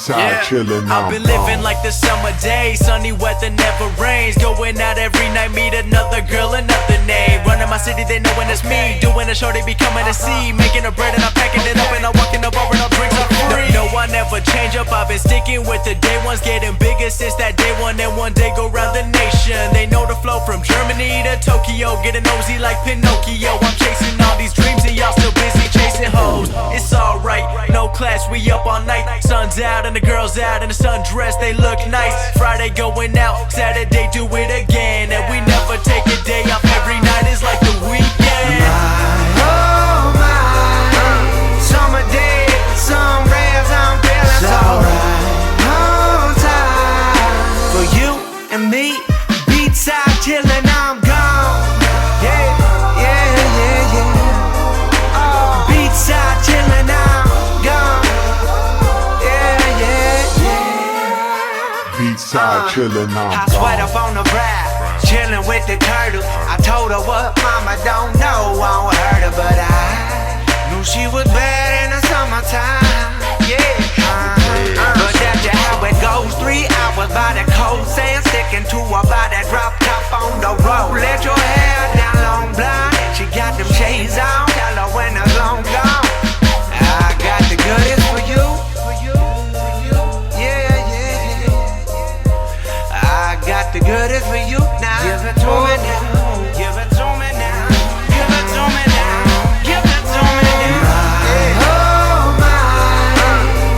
Beachside chillin', I've been living like the summer days, sunny weather never rains. Going out every night, meet another girl, another name. Running my city, they know when it's me. Doing a show, they be coming to see. Making a bread and I'm packing it up, and I'm walking the bar and all drinks are free. No, I never change up, I've been sticking with the day ones. Getting bigger since that day one, and one day go round the nation. They know the flow from Germany to Tokyo. Getting nosy like Pinocchio. I'm chasing all these dreams and y'all still busy chasing hoes. It's alright, no class, we up all night. Sun's out and the girls out in the sundress, they look nice. Friday going out, Saturday do it again. And we never take a day off, every night is like the weekend. Oh my, summer day, some rays, I'm feeling so right. Hold tight, for you and me, beachside chillin', I'm gone. Yeah, yeah, yeah, yeah. Oh, beachside chillin', I'm gone. Yeah, yeah, yeah. Beachside chillin', I sweat up on the brow, chillin' with the turtle. I told her what mama don't know, won't hurt her, but I knew she was bad in the summertime. Yeah, but that's just how it goes. 3 hours by the cold sand, sticking to her by that drop top on the road. Let your hair down long blonde, she got them shades on, tell her when the long gone. I got the goodies for you. Got the goodies for you now. Give it to me now. Give it to me now. Give it to me now. Give it to me now. Oh my,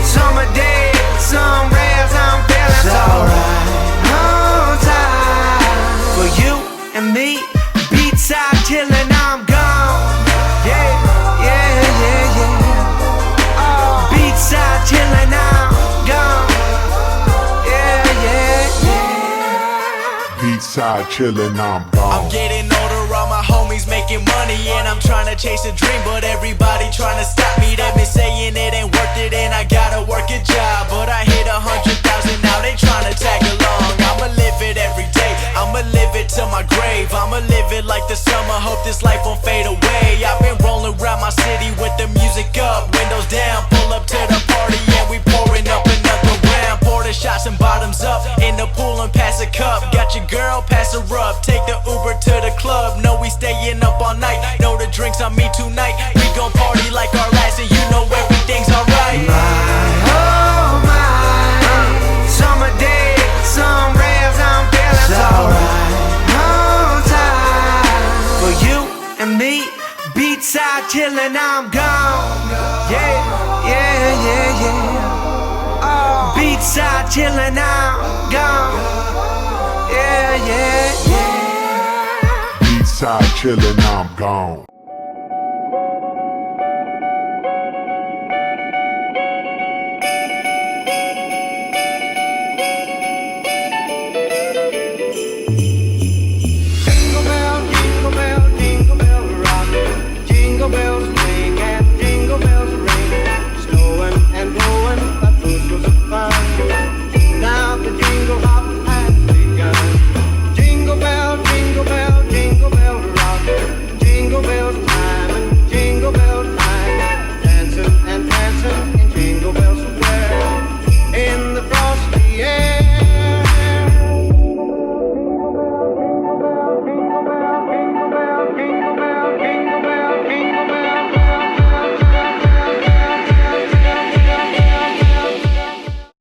summer day, some rays, I'm feeling so right. Hold tight, for you and me, beachside chillin', I'm gone. Yeah, yeah, yeah, yeah. Oh, beachside chillin', I'm gone. Beachside chillin', I'm gone. I'm getting older, all my homies making money, and I'm trying to chase a dream, but everybody trying to stop me. They've been saying it ain't worth it, and I gotta work a job, but I hit 100,000 now, they trying to tag along. I'ma live it every day, I'ma live it to my grave. I'ma live it like the summer, hope this life won't fade away. I've been rolling around my city with the music up, windows down, pull up to the party, and we pouring up another round. Pour the shots and bottoms up in the pool and pass a cup. Got your girl, pass her up, take the Uber to the club. Know we staying up all night, know the drinks on me tonight. We gon' party like our last, and you know everything's alright. Oh my, summer day, some rays, I'm feeling so right. Hold tight, for you and me, beachside chillin', I'm gone. Yeah, yeah, yeah, yeah. Oh, beachside chillin', I'm gone. Yeah, yeah, yeah. Beachside chillin', I'm gone.